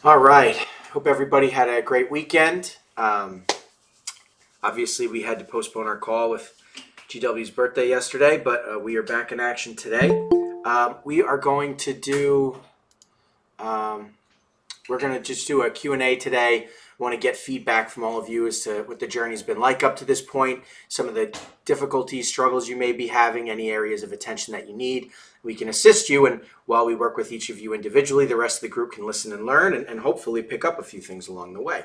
All right. Hope everybody had a great weekend. Obviously, we had to postpone our call with GW's birthday yesterday, but we are back in action today. We are going to do. Um, we're going to just do a Q&A today. I want to get feedback from all of you as to what the journey's been like up to this point, some of the difficulties, struggles you may be having, any areas of attention that you need. We can assist you, and while we work with each of you individually, the rest of the group can listen and learn and hopefully pick up a few things along the way.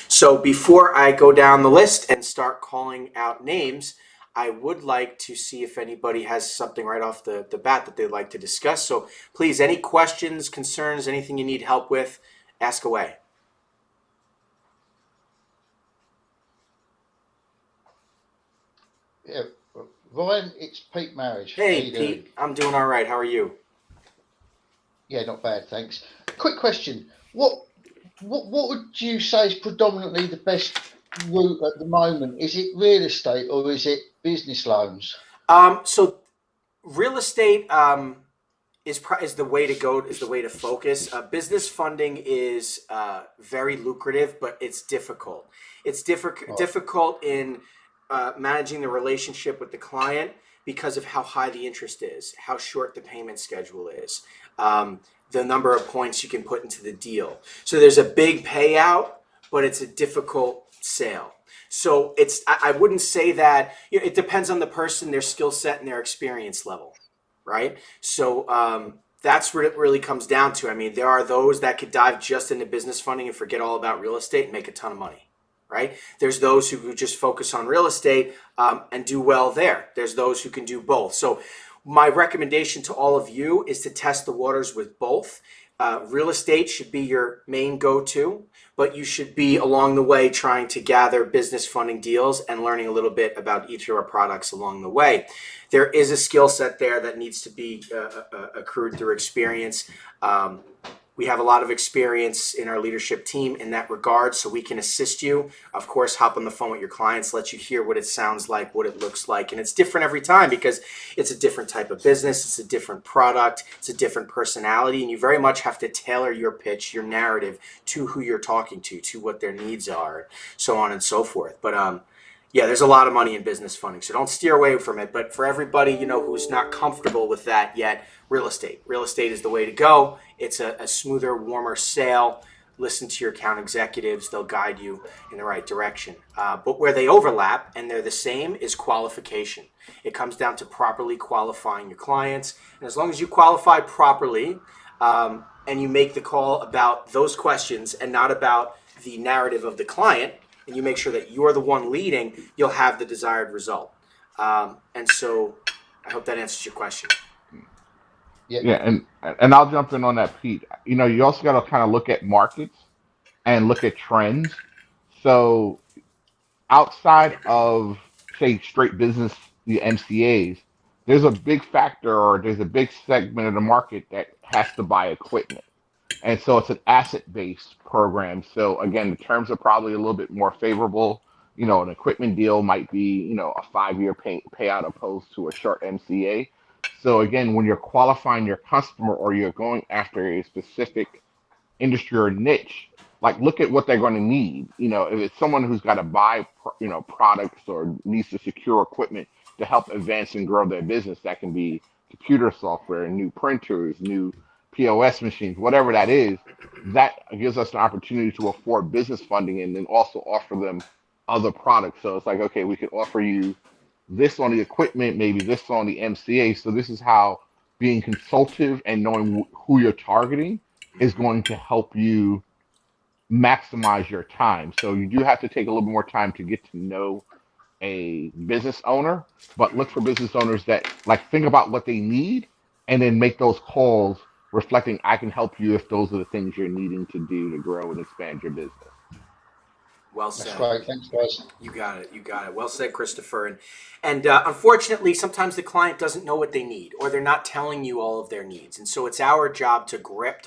So before I go down the list and start calling out names, I would like to see if anybody has something right off the bat that they'd like to discuss. So please, any questions, concerns, anything you need help with, ask away. Yeah, Ryan, it's Pete Marriage. How Hey, you doing? Pete, I'm doing all right. How are you? Yeah, not bad, thanks. Quick question: what would you say is predominantly the best route at the moment? Is it real estate or is it business loans? So real estate is the way to go. Is the way to focus. Business funding is very lucrative, but it's difficult. It's Right. difficult in managing the relationship with the client because of how high the interest is, how short the payment schedule is, the number of points you can put into the deal. So there's a big payout, but it's a difficult sale. So I wouldn't say that, it depends on the person, their skill set, and their experience level, right? So that's what it really comes down to. I mean, there are those that could dive just into business funding and forget all about real estate and make a ton of money, right? There's those who just focus on real estate and do well there. There's those who can do both. So my recommendation to all of you is to test the waters with both. Real estate should be your main go-to, but you should be along the way trying to gather business funding deals and learning a little bit about each of our products along the way. There is a skill set there that needs to be accrued through experience. We have a lot of experience in our leadership team in that regard, so we can assist you. Of course, hop on the phone with your clients, let you hear what it sounds like, what it looks like. And it's different every time because it's a different type of business, it's a different product, it's a different personality, and you very much have to tailor your pitch, your narrative to who you're talking to what their needs are, so on and so forth. But yeah, there's a lot of money in business funding, so don't steer away from it. But for everybody, who's not comfortable with that yet, real estate. Real estate is the way to go. It's a smoother, warmer sale. Listen to your account executives; they'll guide you in the right direction. But where they overlap and they're the same is qualification. It comes down to properly qualifying your clients, and as long as you qualify properly, and you make the call about those questions and not about the narrative of the client, and you make sure that you're the one leading, you'll have the desired result. And so I hope that answers your question. Yeah, Yeah, and I'll jump in on that, Pete. You also got to kind of look at markets and look at trends. So outside of say straight business, the MCAs, there's a big factor or there's a big segment of the market that has to buy equipment. And so it's an asset-based program. So again, the terms are probably a little bit more favorable. An equipment deal might be, a 5-year payout opposed to a short MCA. So again, when you're qualifying your customer or you're going after a specific industry or niche, like look at what they're going to need. If it's someone who's got to buy, products or needs to secure equipment to help advance and grow their business, that can be computer software, new printers, new POS machines, whatever that is. That gives us an opportunity to afford business funding and then also offer them other products. So it's like, okay, we could offer you this on the equipment, maybe this on the MCA. So this is how being consultative and knowing who you're targeting is Mm-hmm. going to help you maximize your time. So you do have to take a little bit more time to get to know a business owner, but look for business owners that like think about what they need and then make those calls reflecting I can help you if those are the things you're needing to do to grow and expand your business. Well that's said. great. Thanks, guys. You got it. You got it. Well said, Christopher. And unfortunately, sometimes the client doesn't know what they need, or they're not telling you all of their needs. And so it's our job to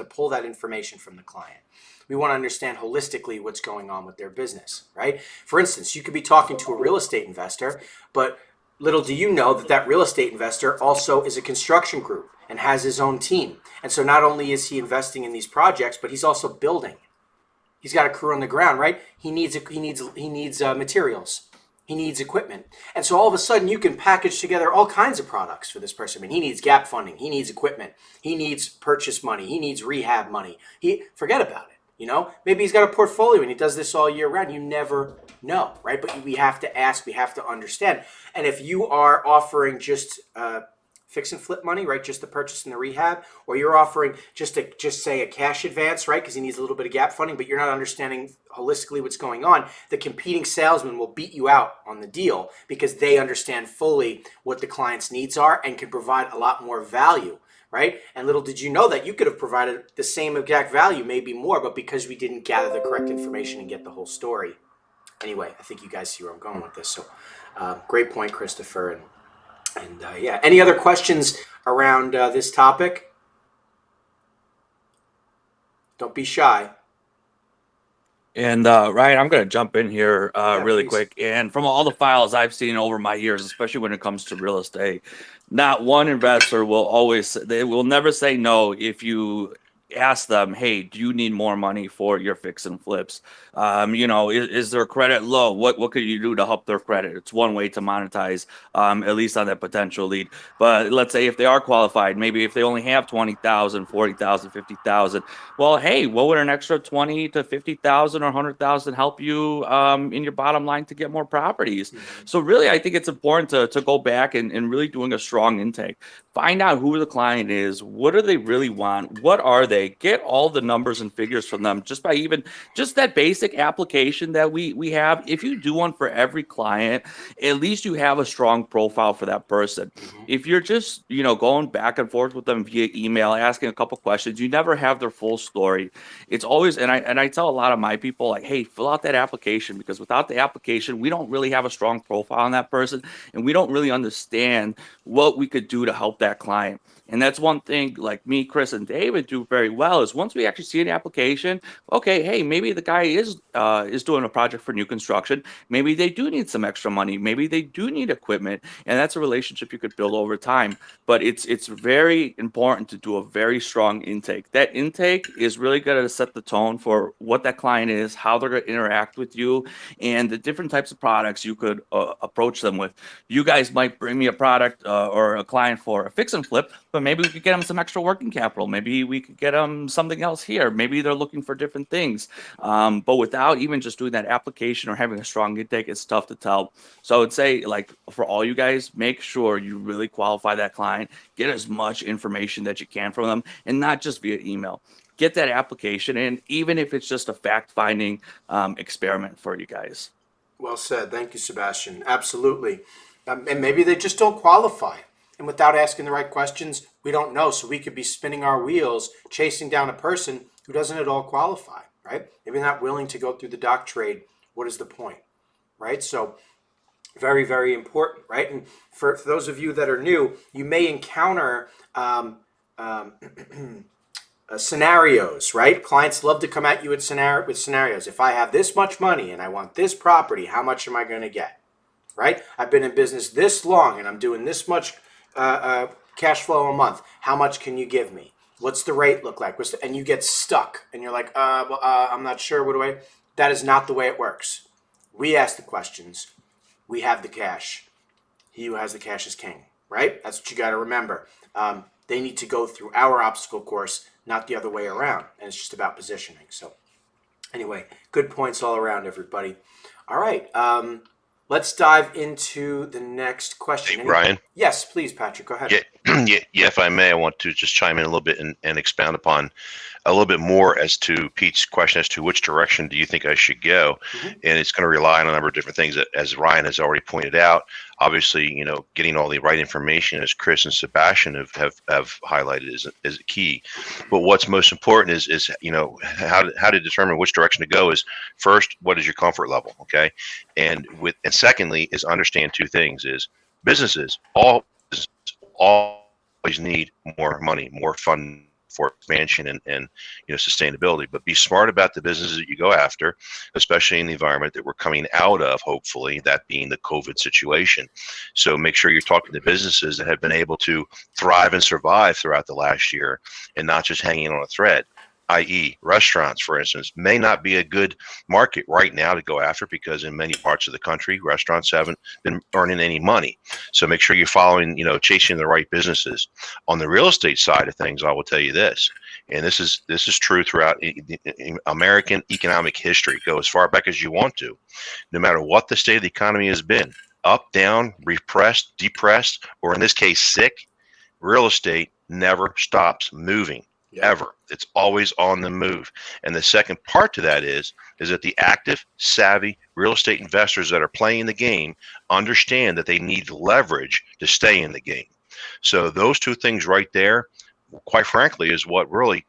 pull that information from the client. We want to understand holistically what's going on with their business, right? For instance, you could be talking to a real estate investor, but little do you know that that real estate investor also is a construction group and has his own team. And so not only is he investing in these projects, but he's also building. He's got a crew on the ground, right? He needs materials. He needs equipment. And so all of a sudden you can package together all kinds of products for this person. I mean, he needs gap funding. He needs equipment. He needs purchase money. He needs rehab money. Forget about it. Maybe he's got a portfolio and he does this all year round. You never know, right? But we have to ask, we have to understand. And if you are offering just fix and flip money, right? Just the purchase and the rehab, or you're offering just say a cash advance, right? Because he needs a little bit of gap funding, but you're not understanding holistically what's going on. The competing salesman will beat you out on the deal because they understand fully what the client's needs are and can provide a lot more value, right? And little did you know that you could have provided the same exact value, maybe more, but because we didn't gather the correct information and get the whole story. Anyway, I think you guys see where I'm going with this. So great point, Christopher. And yeah, any other questions around this topic? Don't be shy. And Ryan, I'm going to jump in here really please. quick. And from all the files I've seen over my years, especially when it comes to real estate, not one investor they will never say no if you ask them, hey, do you need more money for your fix and flips? Is their credit low? What could you do to help their credit? It's one way to monetize, at least on that potential lead. But let's say if they are qualified, maybe if they only have 20,000, 40,000, 50,000, well, hey, what would an extra 20 to 50,000 or 100,000 help you in your bottom line to get more properties? Mm-hmm. So really, I think it's important to go back and really doing a strong intake. Find out who the client is. What do they really want? What are they? Get all the numbers and figures from them just by just that basic application that we have. If you do one for every client, at least you have a strong profile for that person. Mm-hmm. If you're just, going back and forth with them via email, asking a couple questions, you never have their full story. It's always, and I tell a lot of my people, like, hey, fill out that application, because without the application, we don't really have a strong profile on that person, and we don't really understand what we could do to help that client. And that's one thing, like me, Chris, and David do very well, is once we actually see an application, okay, hey, maybe the guy is doing a project for new construction. Maybe they do need some extra money. Maybe they do need equipment. And that's a relationship you could build over time. But it's very important to do a very strong intake. That intake is really going to set the tone for what that client is, how they're going to interact with you, and the different types of products you could approach them with. You guys might bring me a product or a client for a fix and flip, but maybe we could get them some extra working capital. Maybe we could get them something else here. Maybe they're looking for different things. But without even just doing that application or having a strong intake, it's tough to tell. So I would say, like, for all you guys, make sure you really qualify that client. Get as much information that you can from them, and not just via email. Get that application in, even if it's just a fact-finding experiment for you guys. Well said. Thank you, Sebastian. Absolutely. And maybe they just don't qualify. And without asking the right questions, we don't know. So we could be spinning our wheels, chasing down a person who doesn't at all qualify, right? Maybe they're not willing to go through the doc trade. What is the point, right? So very, very important, right? And for those of you that are new, you may encounter scenarios, right? Clients love to come at you with scenarios. If I have this much money and I want this property, how much am I going to get, right? I've been in business this long and I'm doing this much cash flow a month. How much can you give me? What's the rate look like? And you get stuck and you're like, I'm not sure. What do I? That is not the way it works. We ask the questions. We have the cash. He who has the cash is king, right? That's what you got to remember. They need to go through our obstacle course, not the other way around. And it's just about positioning. So anyway, good points all around, everybody. All right. Let's dive into the next question. Hey, Brian? Yes, please, Patrick. Go ahead. Yeah, if I may, I want to just chime in a little bit and expound upon a little bit more as to Pete's question as to which direction do you think I should go. Mm-hmm. And it's going to rely on a number of different things that, as Ryan has already pointed out, obviously, getting all the right information, as Chris and Sebastian have highlighted, is key. But what's most important is how to determine which direction to go is, first, what is your comfort level, okay? And secondly is understand two things: is businesses always need more money, more funding for expansion and sustainability. But be smart about the businesses that you go after, especially in the environment that we're coming out of, hopefully, that being the COVID situation. So make sure you're talking to businesses that have been able to thrive and survive throughout the last year and not just hanging on a thread. i.e. restaurants, for instance, may not be a good market right now to go after, because in many parts of the country, restaurants haven't been earning any money. So make sure you're following, chasing the right businesses. On the real estate side of things, I will tell you this, and this is true throughout American economic history. Go as far back as you want to. No matter what the state of the economy has been, up, down, repressed, depressed, or in this case, sick, real estate never stops moving. Yeah. Ever. It's always on the move. And the second part to that is that the active, savvy real estate investors that are playing the game understand that they need leverage to stay in the game. So those two things right there, quite frankly, is what really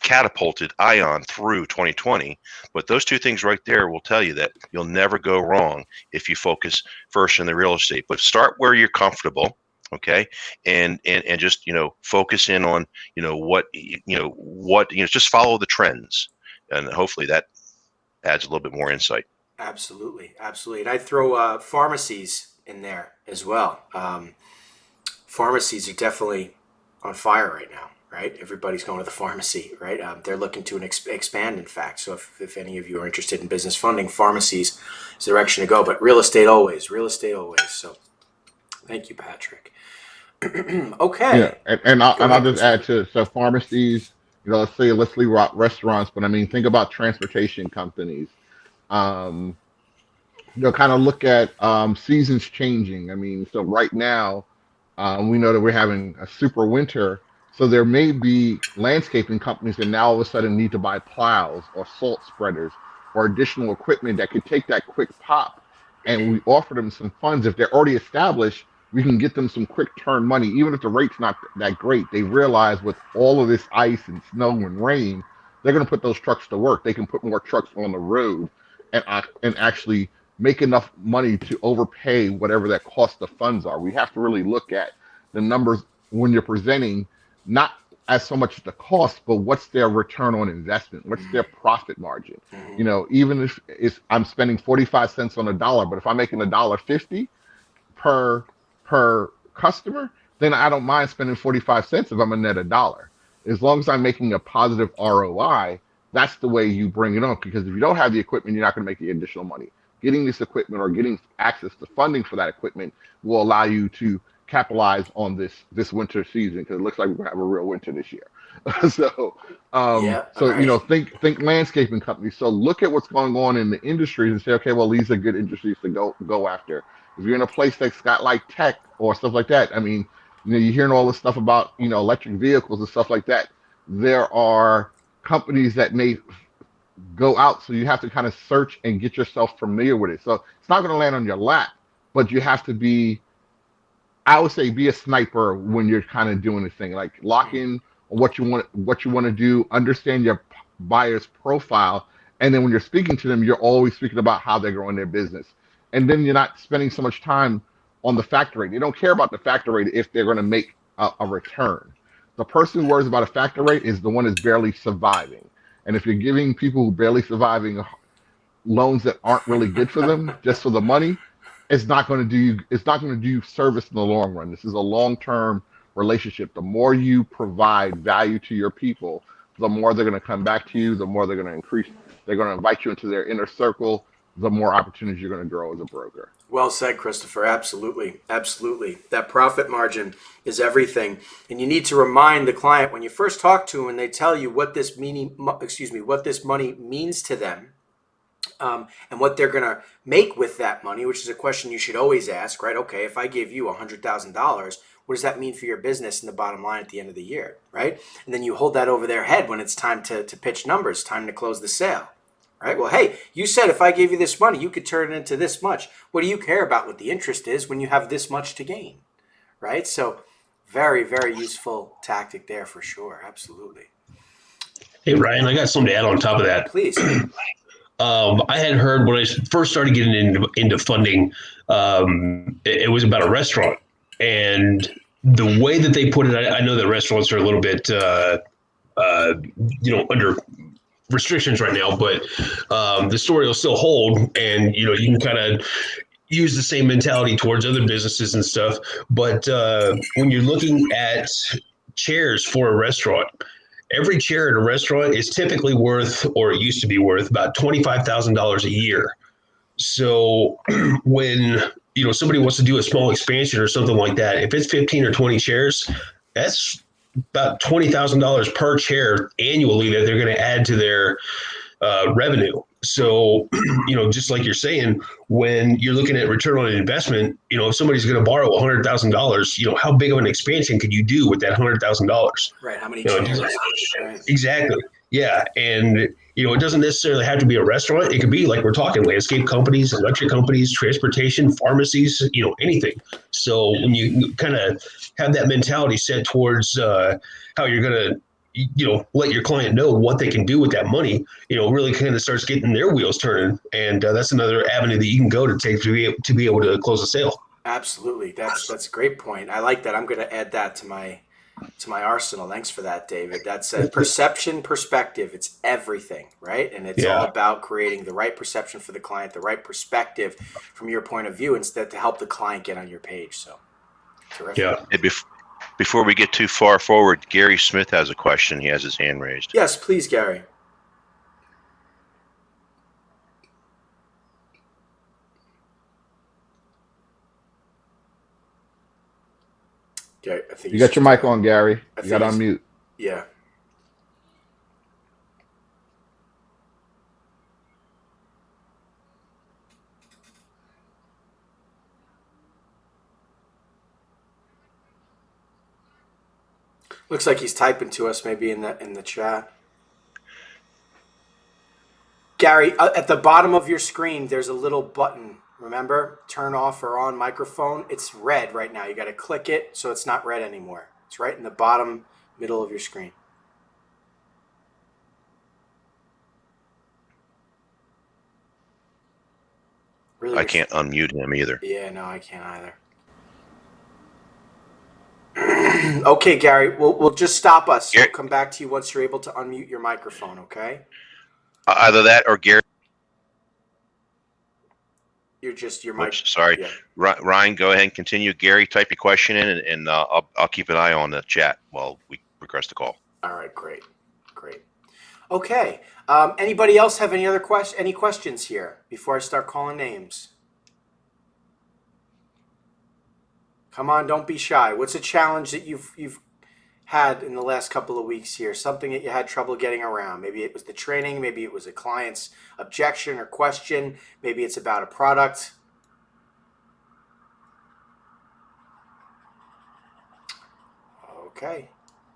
catapulted Ion through 2020. But those two things right there will tell you that you'll never go wrong if you focus first in the real estate. But start where you're comfortable. Okay. And just, focus in on, just follow the trends, and hopefully that adds a little bit more insight. Absolutely. And I'd throw pharmacies in there as well. Pharmacies are definitely on fire right now, right? Everybody's going to the pharmacy, right? They're looking to expand, in fact. So if any of you are interested in business funding, pharmacies is the direction to go. But real estate always. So thank you, Patrick. Okay. Yeah, and I'll just add to it. So pharmacies, let's leave restaurants, but I mean, think about transportation companies. Kind of look at seasons changing. I mean, so right now, we know that we're having a super winter, so there may be landscaping companies that now all of a sudden need to buy plows or salt spreaders or additional equipment that could take that quick pop, and we offer them some funds. If they're already established, we can get them some quick turn money, even if the rate's not that great. They realize with all of this ice and snow and rain, they're going to put those trucks to work. They can put more trucks on the road and actually make enough money to overpay whatever that cost of funds are. We have to really look at the numbers when you're presenting, not as so much the cost, but what's their return on investment? What's their profit margin? Even if I'm spending 45 cents on a dollar, but if I'm making $1.50 per customer, then I don't mind spending 45 cents if I'm a net $1. As long as I'm making a positive ROI, that's the way you bring it on. Because if you don't have the equipment, you're not going to make the additional money. Getting this equipment or getting access to funding for that equipment will allow you to capitalize on this winter season, because it looks like we're going to have a real winter this year. Think landscaping companies. So look at what's going on in the industries and say, okay, well, these are good industries to go after. If you're in a place that's got like tech or stuff like that, I mean, you're hearing all this stuff about, electric vehicles and stuff like that. There are companies that may go out, so you have to kind of search and get yourself familiar with it. So it's not going to land on your lap, but you have to be, I would say, be a sniper when you're kind of doing this thing. Like lock in on what you want to do, understand your buyer's profile, and then when you're speaking to them, you're always speaking about how they're growing their business. And then you're not spending so much time on the factor rate. They don't care about the factor rate if they're going to make a return. The person who worries about a factor rate is the one that's barely surviving. And if you're giving people who barely surviving loans that aren't really good for them, just for the money, it's not going to do you service in the long run. This is a long-term relationship. The more you provide value to your people, the more they're going to come back to you, the more they're going to increase. They're going to invite you into their inner circle, the more opportunities you're going to grow as a broker. Well said, Christopher. Absolutely. That profit margin is everything. And you need to remind the client when you first talk to them and they tell you what this money means to them, and what they're going to make with that money, which is a question you should always ask, right? Okay, if I gave you $100,000, what does that mean for your business and the bottom line at the end of the year, right? And then you hold that over their head when it's time to pitch numbers, time to close the sale. Right? Well, hey, you said if I gave you this money, you could turn it into this much. What do you care about what the interest is when you have this much to gain? Right? So very, very useful tactic there for sure. Absolutely. Hey, Ryan, I got something to add on top of that. Please. I had heard when I first started getting into funding, it was about a restaurant. And the way that they put it, I know that restaurants are a little bit, under restrictions right now, but the story will still hold, and you can kind of use the same mentality towards other businesses and stuff. But when you're looking at chairs for a restaurant, every chair at a restaurant is typically worth, or it used to be worth, about $25,000 a year. So when somebody wants to do a small expansion or something like that, if it's 15 or 20 chairs, that's about $20,000 per chair annually that they're going to add to their revenue. So, just like you're saying, when you're looking at return on investment, if somebody's going to borrow $100,000, how big of an expansion could you do with that $100,000? Right. How many chairs? Right. Exactly. Yeah. And, it doesn't necessarily have to be a restaurant. It could be, like we're talking, landscape companies, electric companies, transportation, pharmacies, anything. So when you kind of have that mentality set towards how you're going to, let your client know what they can do with that money, really kind of starts getting their wheels turning. And that's another avenue that you can go to take to be able to close a sale. Absolutely. That's a great point. I like that. I'm going to add that to my arsenal. Thanks for that, David. That's a perception, perspective. It's everything, right? And it's all about creating the right perception for the client, the right perspective from your point of view, instead to help the client get on your page. So terrific. Yeah. Hey, before we get too far forward, Gary Smith has a question. He has his hand raised. Yes, please, Gary. Gary, I think You got your mic on, Gary. You got to unmute. Yeah. Looks like he's typing to us, maybe in the chat. Gary, at the bottom of your screen, there's a little button. Remember, turn off or on microphone. It's red right now. You got to click it so it's not red anymore. It's right in the bottom middle of your screen. Really, I can't unmute him either. Yeah, no, I can't either. Okay, Gary, we'll just stop us. Gary, we'll come back to you once you're able to unmute your microphone, okay? Either that or Gary. You're just your mic. Oops, sorry. Yeah. Ryan, go ahead and continue. Gary, type your question in, and I'll keep an eye on the chat while we progress the call. All right, great. Okay. Anybody else have any other any questions here before I start calling names? Come on, don't be shy. What's a challenge that you've had in the last couple of weeks here? Something that you had trouble getting around. Maybe it was the training. Maybe it was a client's objection or question. Maybe it's about a product. Okay.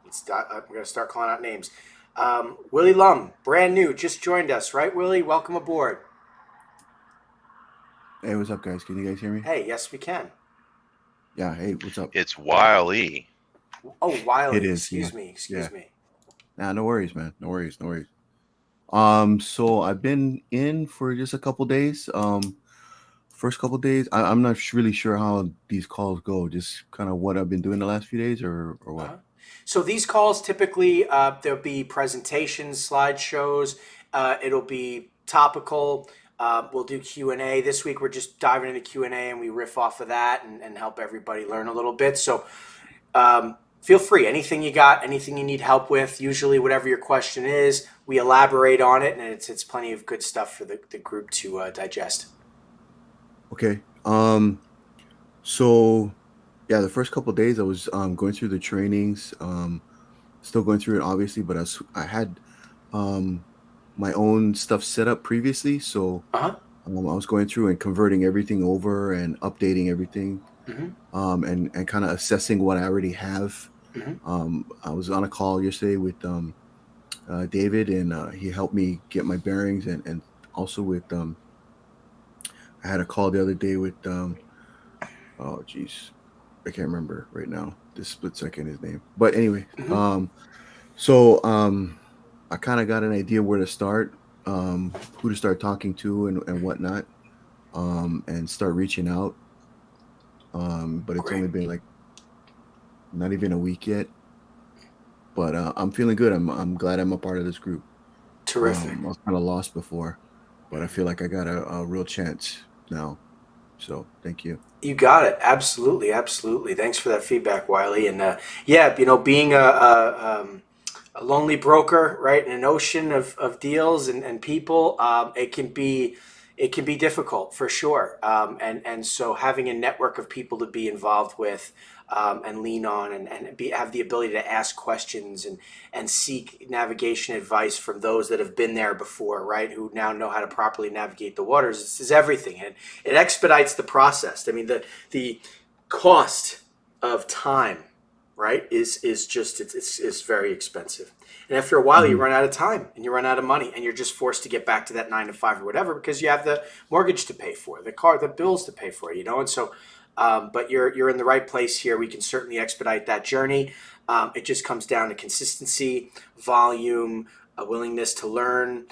I'm going to start calling out names. Willie Lum, brand new, just joined us, right, Willie? Welcome aboard. Hey, what's up, guys? Can you guys hear me? Hey, yes, we can. Yeah, hey, what's up? It's Wiley. Oh, Wiley. It is. Excuse me. Nah, no worries, man. No worries. So I've been in for just a couple days. First couple days, I'm not really sure how these calls go. Just kind of what I've been doing the last few days, or what. Uh-huh. So these calls typically there'll be presentations, slideshows. It'll be topical. We'll do Q&A. This week we're just diving into Q&A and we riff off of that and help everybody learn a little bit. So feel free. Anything you got, anything you need help with, usually whatever your question is, we elaborate on it, and it's plenty of good stuff for the group to digest. Okay. So yeah, the first couple of days I was going through the trainings, still going through it obviously, but I had my own stuff set up previously, so I was going through and converting everything over and updating everything, and kind of assessing what I already have. I was on a call yesterday with David, and he helped me get my bearings, and also with I had a call the other day with oh geez, I can't remember right now this split second his name, but anyway, so I kind of got an idea where to start, who to start talking to and whatnot, and start reaching out, but it's only been like not even a week yet, but I'm feeling good. I'm glad I'm a part of this group. Terrific. I was kind of lost before, but I feel like I got a real chance now, so thank you. You got it. Absolutely. Thanks for that feedback, Wiley. And yeah, being a a lonely broker, right, in an ocean of deals and people, it can be difficult for sure. And so having a network of people to be involved with and lean on and have the ability to ask questions and seek navigation advice from those that have been there before, right, who now know how to properly navigate the waters, this is everything. And it expedites the process. I mean, the cost of time, right, is just it's very expensive. And after a while, you run out of time and you run out of money, and you're just forced to get back to that 9 to 5 or whatever because you have the mortgage to pay for, the bills to pay for, And so, but you're in the right place here. We can certainly expedite that journey. It just comes down to consistency, volume, a willingness to learn,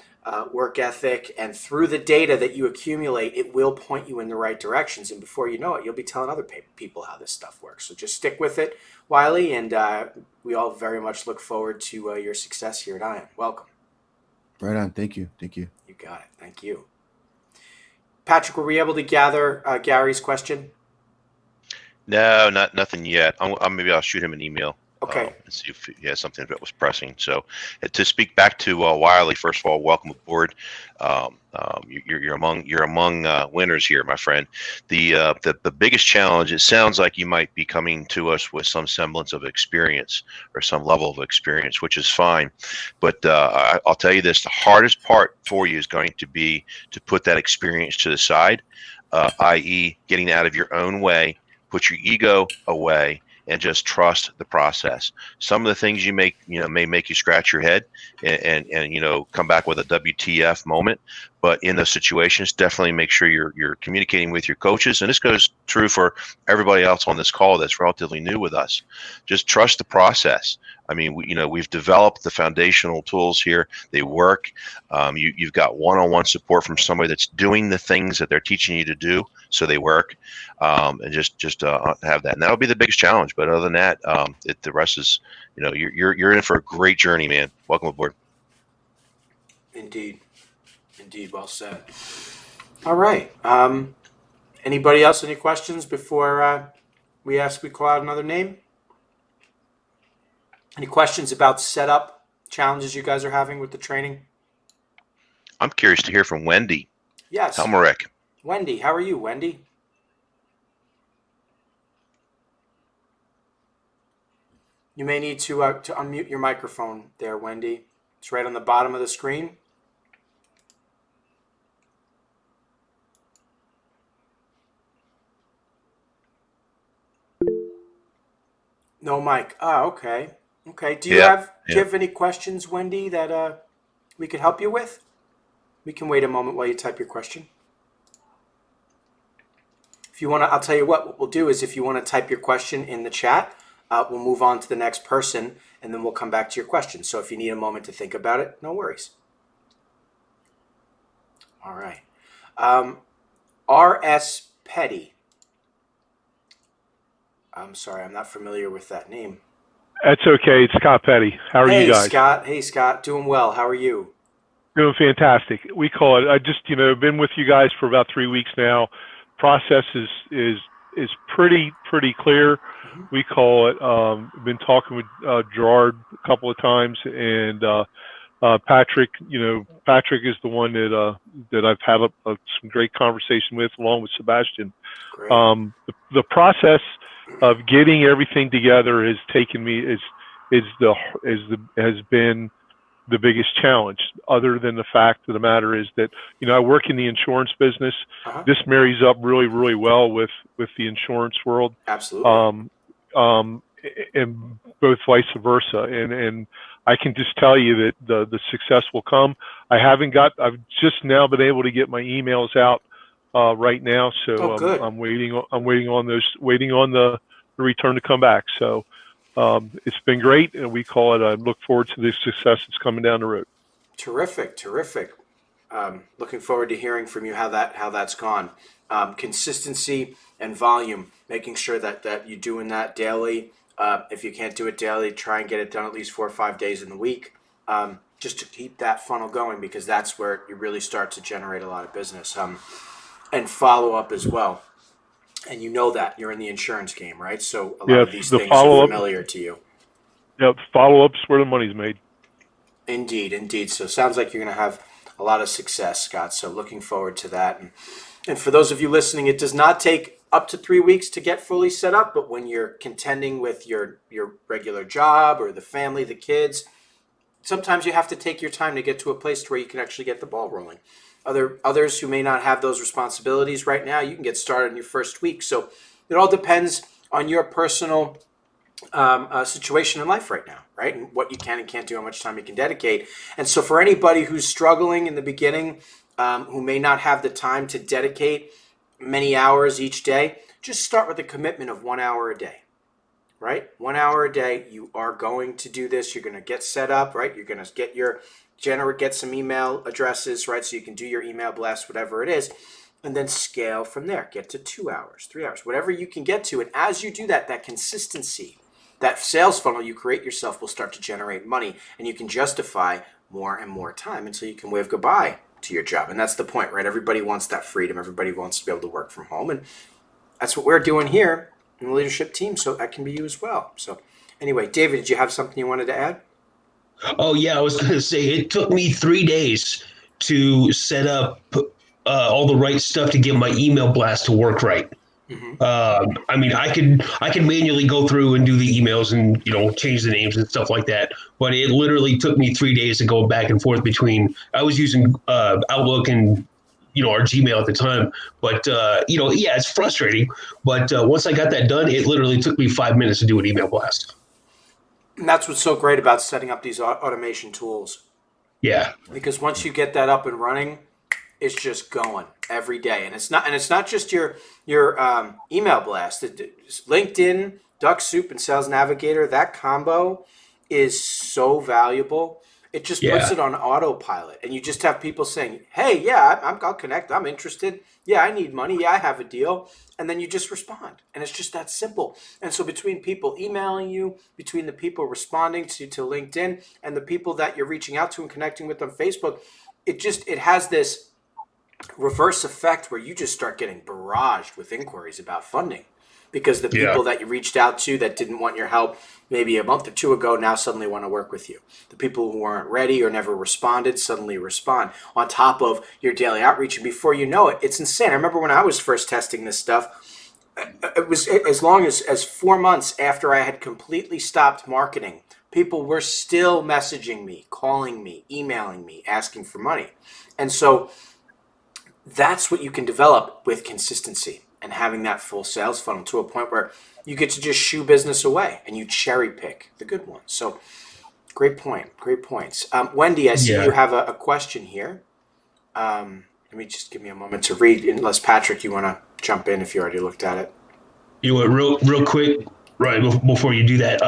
work ethic, and through the data that you accumulate, it will point you in the right directions. And before you know it, you'll be telling other people how this stuff works. So just stick with it, Wiley, and we all very much look forward to your success here at ION. Welcome. Right on. Thank you. Thank you. You got it. Thank you. Patrick, were we able to gather Gary's question? No, nothing yet. Maybe I'll shoot him an email. Okay. And see if he has something that was pressing. So, to speak back to Wiley, first of all, welcome aboard. You're among winners here, my friend. The biggest challenge. It sounds like you might be coming to us with some semblance of experience or some level of experience, which is fine. But I'll tell you this: the hardest part for you is going to be to put that experience to the side, i.e., getting out of your own way, put your ego away, and just trust the process. Some of the things you may make you scratch your head and come back with a WTF moment. But in those situations, definitely make sure you're communicating with your coaches. And this goes true for everybody else on this call that's relatively new with us. Just trust the process. I mean, we've developed the foundational tools here. They work. You've got one-on-one support from somebody that's doing the things that they're teaching you to do, so they work. And just have that. And that'll be the biggest challenge. But other than that, the rest is, you're in for a great journey, man. Welcome aboard. Indeed, well said. All right. Anybody else? Any questions before we call out another name? Any questions about setup challenges you guys are having with the training? I'm curious to hear from Wendy. Yes. Helmerich. Wendy, how are you, Wendy? You may need to unmute your microphone there, Wendy. It's right on the bottom of the screen. No mic. Oh, okay. Okay. Do you have any questions, Wendy, that we could help you with? We can wait a moment while you type your question. If you want to, I'll tell you what we'll do is if you want to type your question in the chat, we'll move on to the next person and then we'll come back to your question. So if you need a moment to think about it, no worries. All right. R.S. Petty. I'm sorry, I'm not familiar with that name. That's okay. It's Scott Petty. How are you guys? Hey, Scott. Doing well. How are you? Doing fantastic. We call it. I just, been with you guys for about 3 weeks now. Process is pretty clear. Mm-hmm. We call it. Been talking with Gerard a couple of times, and Patrick. Patrick is the one that I've had some great conversation with, along with Sebastian. Great. The process of getting everything together has taken me has been the biggest challenge, other than the fact of the matter is that I work in the insurance business. Uh-huh. This marries up really well with the insurance world. Absolutely. And both vice versa, and I can just tell you that the success will come. I've just now been able to get my emails out right now, so I'm waiting on the return to come back. So it's been great, and we call it. I look forward to the success that's coming down the road. Terrific. Looking forward to hearing from you how that's gone. Consistency and volume, making sure that you're doing that daily. If you can't do it daily, try and get it done at least 4 or 5 days in the week, just to keep that funnel going, because that's where you really start to generate a lot of business. And follow up as well. And that you're in the insurance game, right? So a lot of these things are familiar to you. Yeah, follow up's where the money's made. Indeed. So it sounds like you're going to have a lot of success, Scott. So looking forward to that. And for those of you listening, it does not take up to 3 weeks to get fully set up, but when you're contending with your regular job or the family, the kids, sometimes you have to take your time to get to a place where you can actually get the ball rolling. Others who may not have those responsibilities right now, you can get started in your first week. So it all depends on your personal situation in life right now, right? And what you can and can't do, how much time you can dedicate. And so for anybody who's struggling in the beginning, who may not have the time to dedicate many hours each day, just start with a commitment of 1 hour a day, right? 1 hour a day. You are going to do this. You're going to get set up, right? You're going to get some email addresses, right? So you can do your email blast, whatever it is, and then scale from there. Get to 2 hours, 3 hours, whatever you can get to. And as you do that, that consistency, that sales funnel you create yourself will start to generate money, and you can justify more and more time until you can wave goodbye to your job. And that's the point, right? Everybody wants that freedom. Everybody wants to be able to work from home. And that's what we're doing here in the leadership team. So that can be you as well. So anyway, David, did you have something you wanted to add? Oh yeah, I was going to say it took me 3 days to set up all the right stuff to get my email blast to work right. I mean, I could manually go through and do the emails and change the names and stuff like that, but it literally took me 3 days to go back and forth between. I was using Outlook and our Gmail at the time, but yeah, it's frustrating. But once I got that done, it literally took me 5 minutes to do an email blast. And that's what's so great about setting up these automation tools. Yeah, because once you get that up and running, it's just going every day. And it's not just your email blast. LinkedIn, Duck Soup, and Sales Navigator, that combo is so valuable. It just puts yeah. it on autopilot, and you just have people saying, "Hey, yeah, I'll connect. I'm interested. Yeah, I need money. Yeah, I have a deal." And then you just respond, and it's just that simple. And so between people emailing you, between the people responding to LinkedIn, and the people that you're reaching out to and connecting with on Facebook, it has this reverse effect where you just start getting barraged with inquiries about funding, because the people that you reached out to that didn't want your help maybe a month or two ago now suddenly want to work with you. The people who weren't ready or never responded suddenly respond on top of your daily outreach. And before you know it, it's insane. I remember when I was first testing this stuff, it was as long as 4 months after I had completely stopped marketing, people were still messaging me, calling me, emailing me, asking for money. And so that's what you can develop with consistency and having that full sales funnel to a point where you get to just shoo business away and you cherry pick the good ones. So great point. Great points. Wendy, I see you have a question here. Let me just give me a moment to read, unless Patrick, you want to jump in if you already looked at it. You went real quick, right before you do that.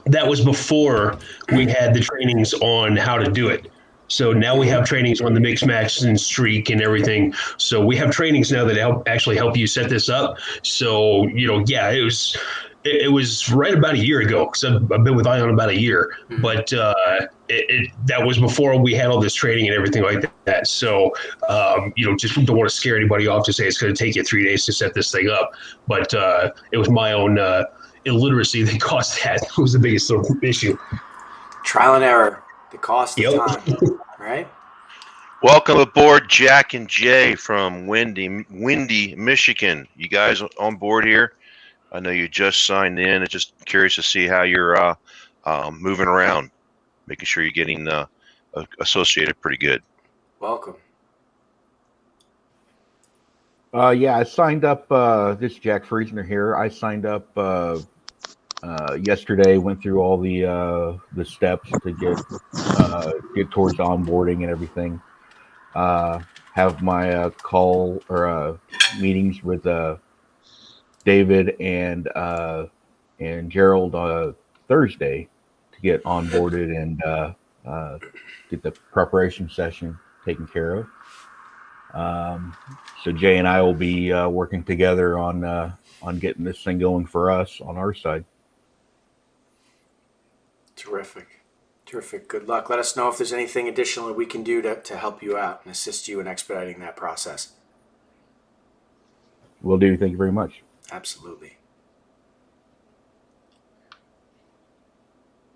That was before we had the trainings on how to do it. So now we have trainings on the mix, match, and streak and everything. So we have trainings now that actually help you set this up. So it was right about a year ago, because I've been with Ion about a year. But that was before we had all this training and everything like that. So just don't want to scare anybody off to say it's going to take you 3 days to set this thing up. But it was my own illiteracy that caused that. It was the biggest issue. Trial and error, the cost of time, right? Welcome aboard, Jack and Jay from Windy, Michigan. You guys on board here? I know you just signed in. It's just curious to see how you're moving around, making sure you're getting associated pretty good. Welcome. Yeah, I signed up. This is Jack Friesner here. I signed up yesterday. Went through all the steps to get towards onboarding and everything. Have my call or meetings with David and Gerald Thursday to get onboarded and get the preparation session taken care of. So Jay and I will be working together on getting this thing going for us on our side. Terrific. Good luck. Let us know if there's anything additional we can do to help you out and assist you in expediting that process. Will do. Thank you very much. Absolutely.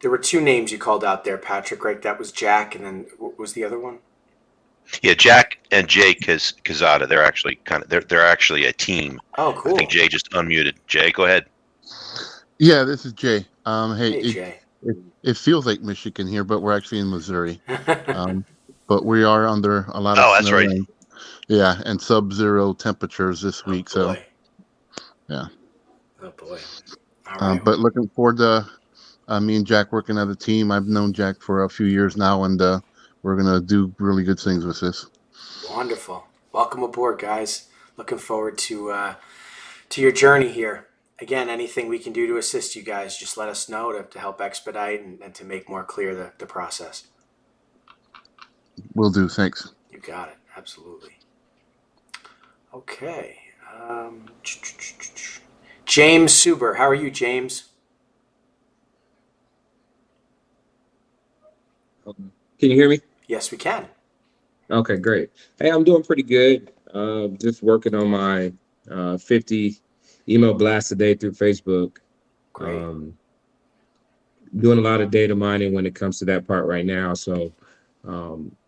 There were two names you called out there, Patrick, right? That was Jack, and then what was the other one? Yeah, Jack and Jay Kazada. They're actually they're actually a team. Oh, cool. I think Jay just unmuted. Jay, go ahead. Yeah, this is Jay. Hey, Jay. It feels like Michigan here, but we're actually in Missouri. But we are under a lot of Oh, that's snow right. and, yeah, and sub-zero temperatures this week. So, yeah. Oh boy. All right. But looking forward to me and Jack working as a team. I've known Jack for a few years now, and we're gonna do really good things with this. Wonderful. Welcome aboard, guys. Looking forward to your journey here. Again, anything we can do to assist you guys, just let us know to help expedite and to make more clear the process. Will do. Thanks. You got it. Absolutely. Okay. James Suber. How are you, James? Can you hear me? Yes, we can. Okay, great. Hey, I'm doing pretty good. Just working on my 50 email blasts a day through Facebook. Great. Doing a lot of data mining when it comes to that part right now. So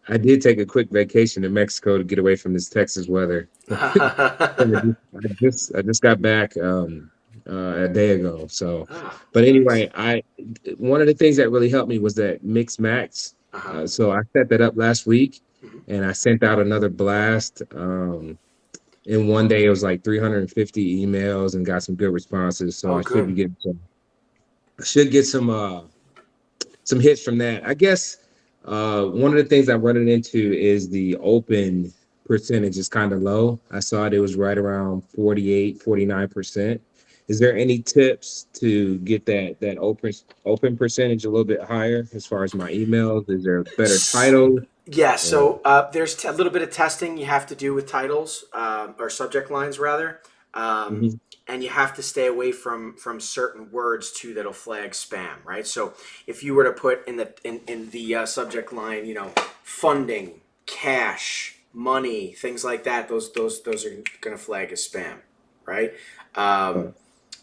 I did take a quick vacation to Mexico to get away from this Texas weather. I just got back a day ago. So, but anyway, one of the things that really helped me was that mix max. So I set that up last week, and I sent out another blast. In one day, it was like 350 emails and got some good responses. So should get some hits from that. I guess one of the things I'm running into is the open percentage is kind of low. I saw it was right around 49%. Is there any tips to get that open percentage a little bit higher as far as my emails? Is there a better title? Yeah, so there's a little bit of testing you have to do with titles or subject lines rather, and you have to stay away from certain words too that'll flag spam, right? So if you were to put in the subject line, funding, cash, money, things like that, those are going to flag as spam, right?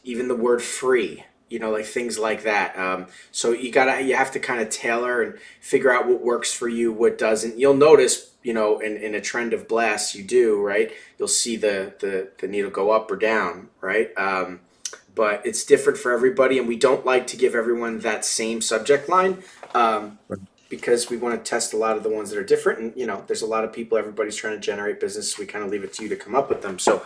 Even the word free. Like things like that. So you have to kind of tailor and figure out what works for you, what doesn't. You'll notice, in a trend of blasts, you do, right? You'll see the needle go up or down, right? But it's different for everybody, and we don't like to give everyone that same subject line because we want to test a lot of the ones that are different. And, there's a lot of people, everybody's trying to generate business. We kind of leave it to you to come up with them. So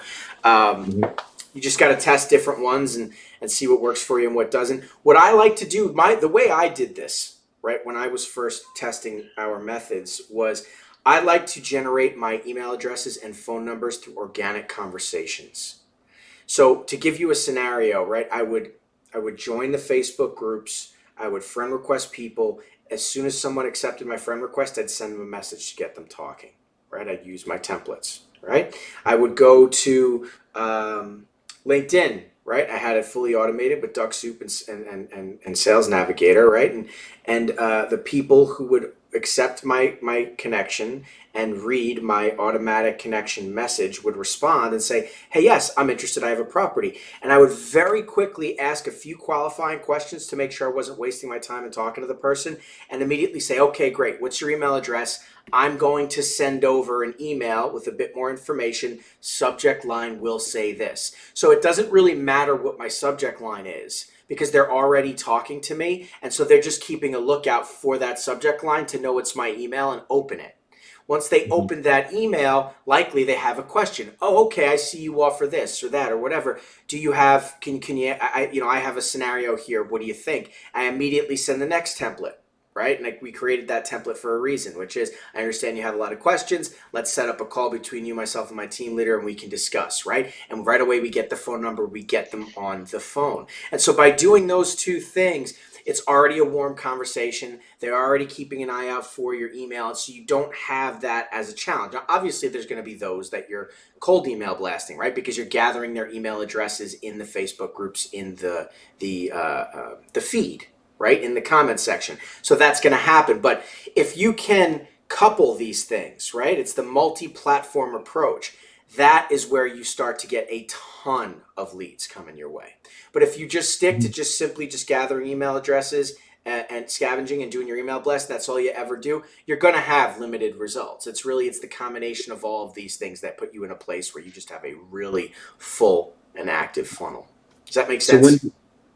you just got to test different ones and see what works for you and what doesn't. What I like to do, the way I did this, right, when I was first testing our methods was I like to generate my email addresses and phone numbers through organic conversations. So to give you a scenario, right, I would join the Facebook groups, I would friend request people. As soon as someone accepted my friend request, I'd send them a message to get them talking, right? I'd use my templates, right? I would go to LinkedIn, right? I had it fully automated with DuckSoup and Sales Navigator, right? And the people who would accept my connection and read my automatic connection message would respond and say, hey, yes, I'm interested. I have a property. And I would very quickly ask a few qualifying questions to make sure I wasn't wasting my time and talking to the person, and immediately say, okay, great. What's your email address? I'm going to send over an email with a bit more information. Subject line will say this. So it doesn't really matter what my subject line is because they're already talking to me. And so they're just keeping a lookout for that subject line to know it's my email and open it. Once they open that email, likely they have a question. Oh, okay, I see you offer this or that or whatever. Do you have, can you, I have a scenario here. What do you think? I immediately send the next template. Right? And we created that template for a reason, which is, I understand you have a lot of questions. Let's set up a call between you, myself, and my team leader, and we can discuss, right? And right away, we get the phone number, we get them on the phone. And so by doing those two things, it's already a warm conversation. They're already keeping an eye out for your email. So you don't have that as a challenge. Now, obviously, there's going to be those that you're cold email blasting, right? Because you're gathering their email addresses in the Facebook groups, in the feed, right, in the comment section. So that's going to happen. But if you can couple these things, right, it's the multi-platform approach. That is where you start to get a ton of leads coming your way. But if you just stick to just simply gathering email addresses and scavenging and doing your email blast, that's all you ever do, you're going to have limited results. It's the combination of all of these things that put you in a place where you just have a really full and active funnel. Does that make So sense?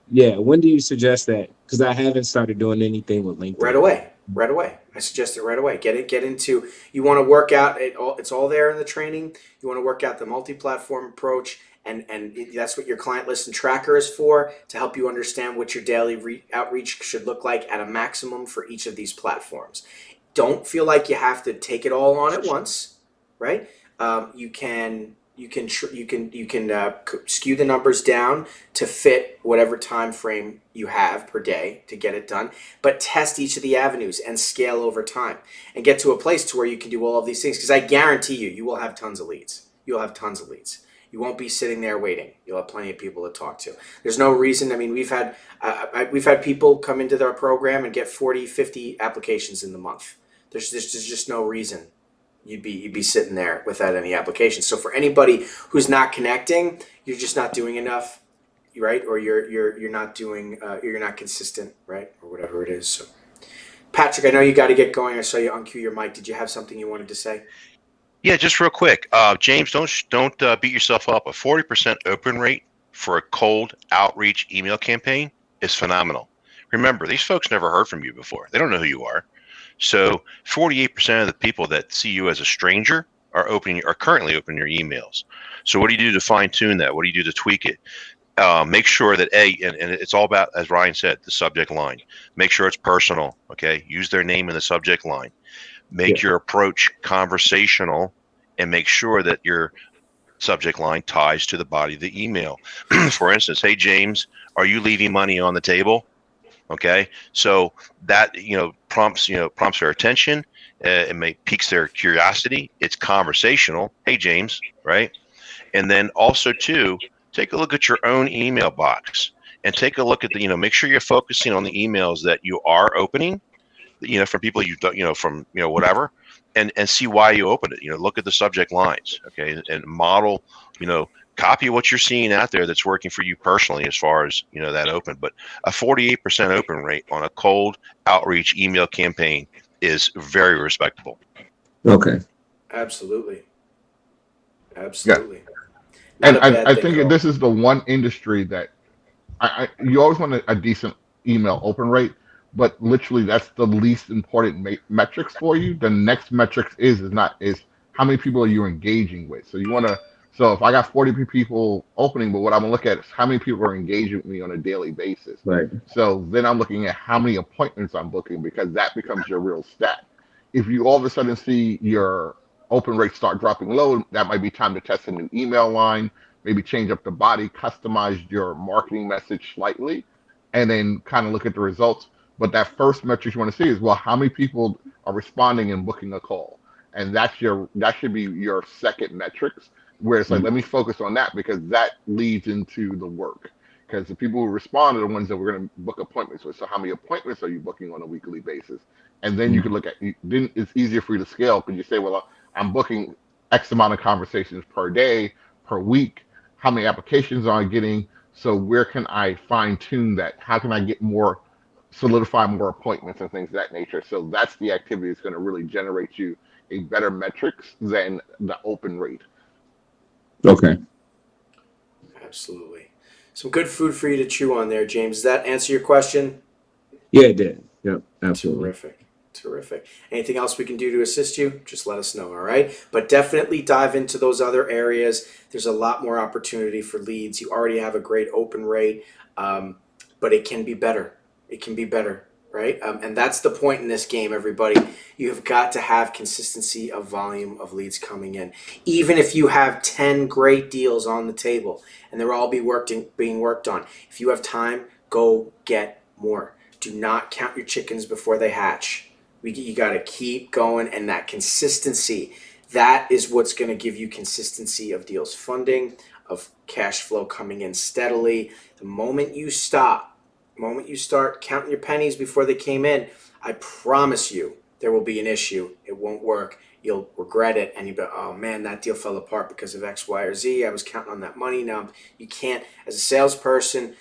when do you suggest that? Because I haven't started doing anything with LinkedIn. Right away. I suggest it right away. Get into, you want to work out it all. It's all there in the training. You want to work out the multi-platform approach, and that's what your client list and tracker is for, to help you understand what your daily outreach should look like at a maximum for each of these platforms. Don't feel like you have to take it all on at once, right? You can skew the numbers down to fit whatever time frame you have per day to get it done, but test each of the avenues and scale over time and get to a place to where you can do all of these things, because I guarantee you will have tons of leads. You'll have tons of leads. You won't be sitting there waiting. You'll have plenty of people to talk to. There's no reason. I mean, we've had people come into our program and get 40, 50 applications in the month. There's just no reason you'd be sitting there without any applications. So for anybody who's not connecting, you're just not doing enough, right? Or you're not doing you're not consistent, right? Or whatever it is. So Patrick, I know you got to get going. I saw you uncue your mic. Did you have something you wanted to say? Yeah, just real quick, James, don't beat yourself up. A 40% open rate for a cold outreach email campaign is phenomenal. Remember, these folks never heard from you before. They don't know who you are. So 48% of the people that see you as a stranger are currently opening your emails. So what do you do to fine tune that? What do you do to tweak it? Make sure that and it's all about, as Ryan said, the subject line. Make sure it's personal. Okay, use their name in the subject line. Make your approach conversational, and make sure that your subject line ties to the body of the email. For instance, hey James, are you leaving money on the table? Okay, so that prompts their attention. It piques their curiosity. It's conversational. Hey James, right? And then also too, take a look at your own email box and take a look at make sure you're focusing on the emails that you are opening, from people you don't, from whatever, and see why you open it. Look at the subject lines, okay, and model, copy what you're seeing out there that's working for you personally as far as that open. But a 48% open rate on a cold outreach email campaign is very respectable. Okay. Absolutely. Yeah. And I think this is the one industry that you always want a decent email open rate, but literally that's the least important metrics for you. The next metrics is how many people are you engaging with. So so if I got 40 people opening, but what I'm gonna look at is how many people are engaging with me on a daily basis. Right. So then I'm looking at how many appointments I'm booking, because that becomes your real stat. If you all of a sudden see your open rates start dropping low, that might be time to test a new email line, maybe change up the body, customize your marketing message slightly, and then kind of look at the results. But that first metric you want to see is, well, how many people are responding and booking a call? And that should be your second metrics, where it's like, let me focus on that, because that leads into the work. Because the people who respond are the ones that we're going to book appointments with. So how many appointments are you booking on a weekly basis? And then you can look at, then it's easier for you to scale, because you say, well, I'm booking X amount of conversations per day, per week. How many applications are I getting? So where can I fine tune that? How can I get solidify more appointments and things of that nature? So that's the activity that's going to really generate you a better metrics than the open rate. Okay. Absolutely. Some good food for you to chew on there, James. Does that answer your question? Yeah, it did. Yep, absolutely. Terrific. Anything else we can do to assist you? Just let us know, all right? But definitely dive into those other areas. There's a lot more opportunity for leads. You already have a great open rate, but it can be better. It can be better, right? And that's the point in this game, everybody. You have got to have consistency of volume of leads coming in. Even if you have 10 great deals on the table and they're all being worked on, if you have time, go get more. Do not count your chickens before they hatch. You got to keep going, and that consistency, that is what's going to give you consistency of deals funding, of cash flow coming in steadily. The moment you start counting your pennies before they came in, I promise you there will be an issue. It won't work. You'll regret it, and you'll be, oh man, that deal fell apart because of X, Y, or Z. I was counting on that money. Now you can't, as a salesperson,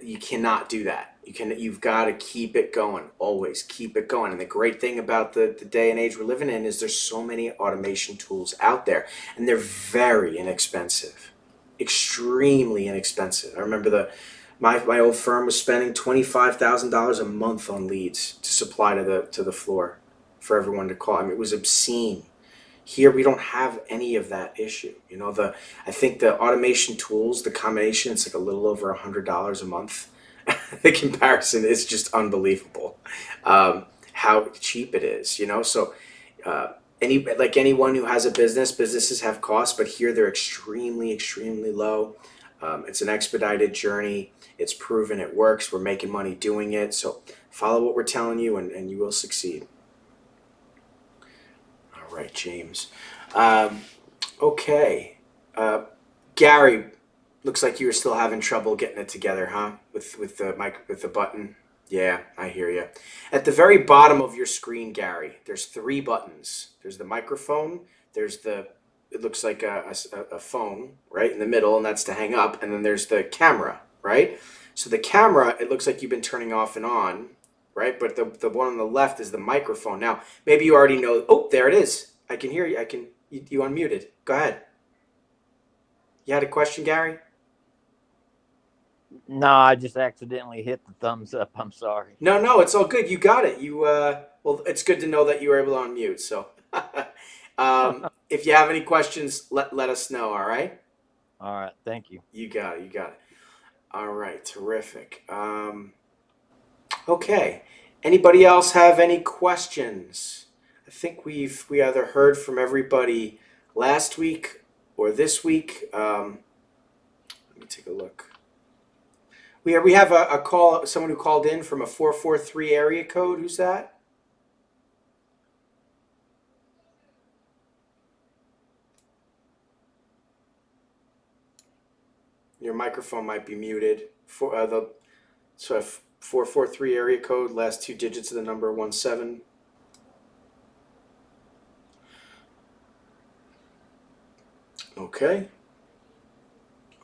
you cannot do that. You've got to keep it going. Always keep it going. And the great thing about the day and age we're living in is there's so many automation tools out there, and they're very inexpensive, extremely inexpensive. I remember my old firm was spending $25,000 a month on leads to supply to the floor for everyone to call. I mean, it was obscene. Here we don't have any of that issue. I think the automation tools, the combination, it's like a little over $100 a month. The comparison is just unbelievable. How cheap it is, So anyone who has a businesses have costs, but here they're extremely, extremely low. It's an expedited journey. It's proven it works. We're making money doing it. So follow what we're telling you, and you will succeed. All right, James. Okay. Gary, looks like you were still having trouble getting it together, huh? With the mic, with the button. Yeah, I hear you. At the very bottom of your screen, Gary, there's 3 buttons. There's the microphone. There's it looks like a phone right in the middle, and that's to hang up. And then there's the camera, right? So the camera, it looks like you've been turning off and on, right? But the one on the left is the microphone. Now, maybe you already know. Oh, there it is. I can hear you. You unmuted. Go ahead. You had a question, Gary? No, I just accidentally hit the thumbs up. I'm sorry. No, it's all good. You got it. Well, it's good to know that you were able to unmute. So, if you have any questions, let us know. All right. All right. Thank you. You got it. All right. Terrific. Okay. Anybody else have any questions? I think we either heard from everybody last week or this week. Let me take a look. We have a call, someone who called in from a 443 area code. Who's that? Your microphone might be muted. 443 area code, last 2 digits of the number 17. Okay.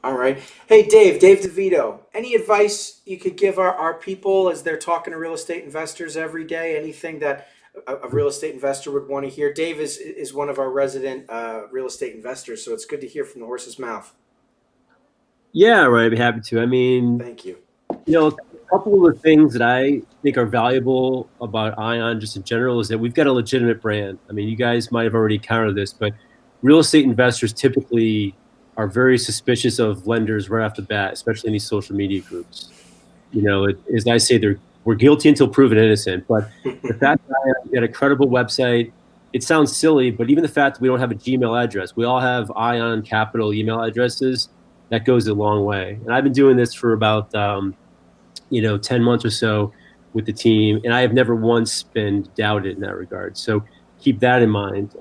All right. Hey, Dave DeVito, any advice you could give our people as they're talking to real estate investors every day? Anything that a real estate investor would want to hear? Dave is one of our resident real estate investors, so it's good to hear from the horse's mouth. Yeah, right. I'd be happy to. I mean, thank you. A couple of the things that I think are valuable about Ion just in general is that we've got a legitimate brand. I mean, you guys might have already encountered this, but real estate investors typically are very suspicious of lenders right off the bat, especially in these social media groups. As I say, we're guilty until proven innocent. But the fact that we got a credible website, it sounds silly, but even the fact that we don't have a Gmail address, we all have Ion Capital email addresses. That goes a long way. And I've been doing this for about 10 months or so with the team, and I have never once been doubted in that regard. So keep that in mind.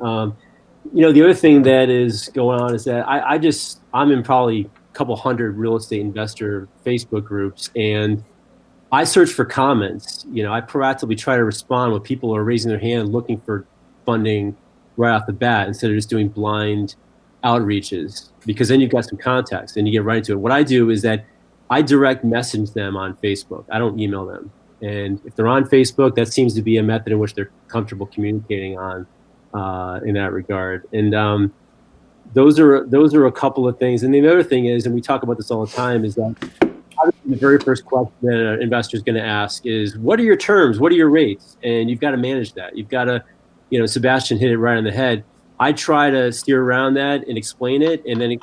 The other thing that is going on is that I'm in probably a couple hundred real estate investor Facebook groups, and I search for comments. I proactively try to respond when people are raising their hand looking for funding right off the bat instead of just doing blind outreaches, because then you've got some contacts and you get right into it. What I do is that I direct message them on Facebook. I don't email them. And if they're on Facebook, that seems to be a method in which they're comfortable communicating on in that regard. And those are a couple of things. And the other thing is, and we talk about this all the time, is that the very first question that an investor is going to ask is, what are your terms? What are your rates? And you've got to manage that. You've got to, Sebastian hit it right on the head. I try to steer around that and explain it, and then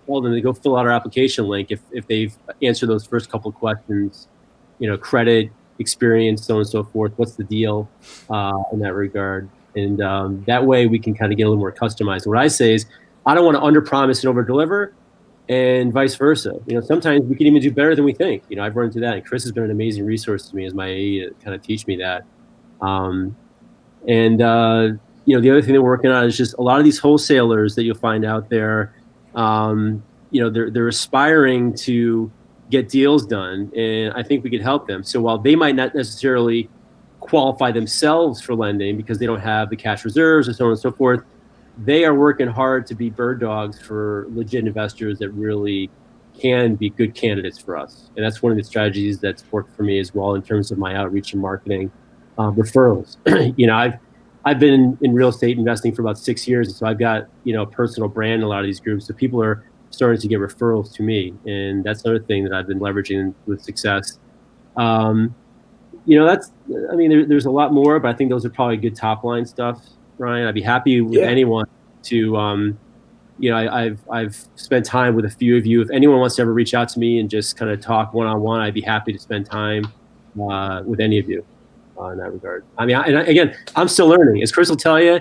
tell them to go fill out our application link if they've answered those first couple of questions, credit, experience, so on and so forth. What's the deal in that regard? And that way we can kind of get a little more customized. And what I say is, I don't want to underpromise and overdeliver, and vice versa. Sometimes we can even do better than we think. I've run into that, and Chris has been an amazing resource to me as my AE to kind of teach me that. The other thing that we're working on is just a lot of these wholesalers that you'll find out there, they're aspiring to get deals done, and I think we could help them. So while they might not necessarily qualify themselves for lending because they don't have the cash reserves and so on and so forth, they are working hard to be bird dogs for legit investors that really can be good candidates for us. And that's one of the strategies that's worked for me as well in terms of my outreach and marketing. Referrals. I've been in real estate investing for about 6 years, and so I've got a personal brand in a lot of these groups. So people are starting to get referrals to me, and that's another thing that I've been leveraging with success. There's a lot more, but I think those are probably good top line stuff, Ryan. I'd be happy with anyone to. I've spent time with a few of you. If anyone wants to ever reach out to me and just kind of talk one-on-one, I'd be happy to spend time with any of you in that regard. Again, I'm still learning. As Chris will tell you,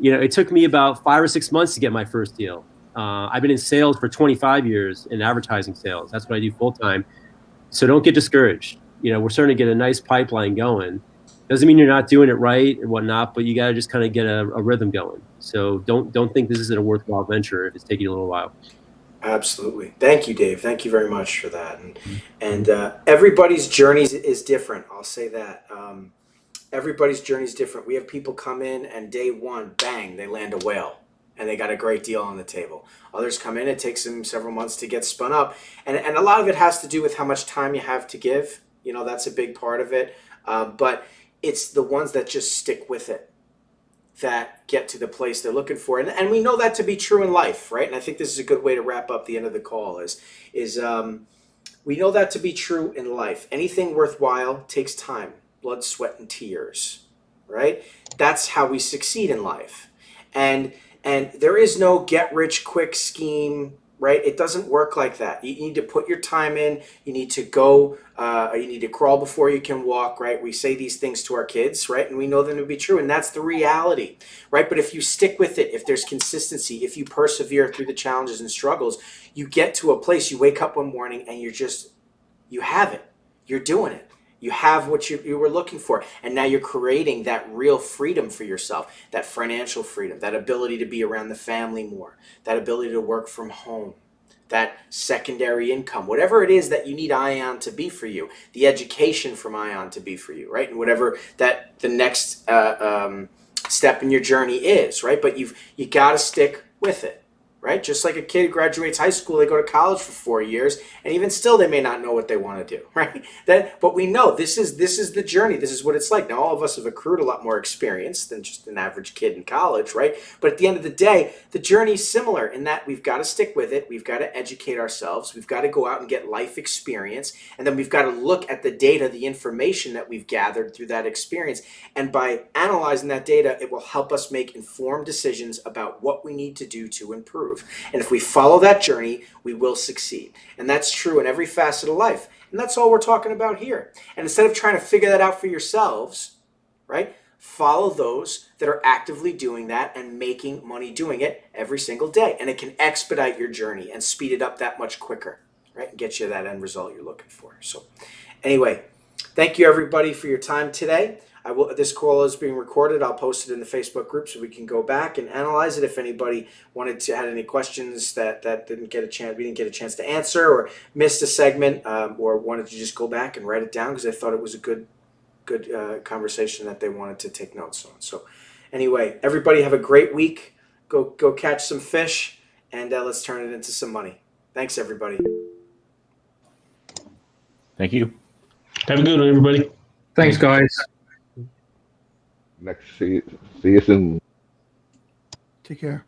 it took me about 5 or 6 months to get my first deal. I've been in sales for 25 years in advertising sales. That's what I do full time. So don't get discouraged. We're starting to get a nice pipeline going. Doesn't mean you're not doing it right and whatnot, but you got to just kind of get a rhythm going. So don't think this isn't a worthwhile venture if it's taking a little while. Absolutely. Thank you, Dave. Thank you very much for that. And everybody's journey is different. I'll say that. Everybody's journey is different. We have people come in and day one, bang, they land a whale and they got a great deal on the table. Others come in, it takes them several months to get spun up. And a lot of it has to do with how much time you have to give. That's a big part of it. But it's the ones that just stick with it that get to the place they're looking for. And we know that to be true in life, right? And I think this is a good way to wrap up the end of the call is we know that to be true in life. Anything worthwhile takes time, blood, sweat, and tears, right? That's how we succeed in life. And there is no get rich quick scheme, right? It doesn't work like that. You need to put your time in. You need to go, you need to crawl before you can walk, right? We say these things to our kids, right? And we know them to be true. And that's the reality, right? But if you stick with it, if there's consistency, if you persevere through the challenges and struggles, you get to a place, you wake up one morning and you have it. You're doing it. You have what you were looking for. And now you're creating that real freedom for yourself, that financial freedom, that ability to be around the family more, that ability to work from home, that secondary income, whatever it is that you need ION to be for you, the education from ION to be for you, right? And whatever that the next step in your journey is, right? But you got to stick with it. Right? Just like a kid graduates high school, they go to college for 4 years, and even still they may not know what they want to do, right? But we know this is the journey. This is what it's like. Now, all of us have accrued a lot more experience than just an average kid in college, right? But at the end of the day, the journey is similar in that we've got to stick with it. We've got to educate ourselves. We've got to go out and get life experience. And then we've got to look at the data, the information that we've gathered through that experience. And by analyzing that data, it will help us make informed decisions about what we need to do to improve. And if we follow that journey, we will succeed. And that's true in every facet of life. And that's all we're talking about here. And instead of trying to figure that out for yourselves, right, follow those that are actively doing that and making money doing it every single day. And it can expedite your journey and speed it up that much quicker, right, and get you that end result you're looking for. So anyway, thank you everybody for your time today. This call is being recorded. I'll post it in the Facebook group so we can go back and analyze it. If anybody had any questions that we didn't get a chance to answer, or missed a segment, or wanted to just go back and write it down because I thought it was a good conversation that they wanted to take notes on. So anyway, everybody have a great week. Go catch some fish, and let's turn it into some money. Thanks, everybody. Thank you. Have a good one, everybody. Thanks, guys. See you soon. Take care.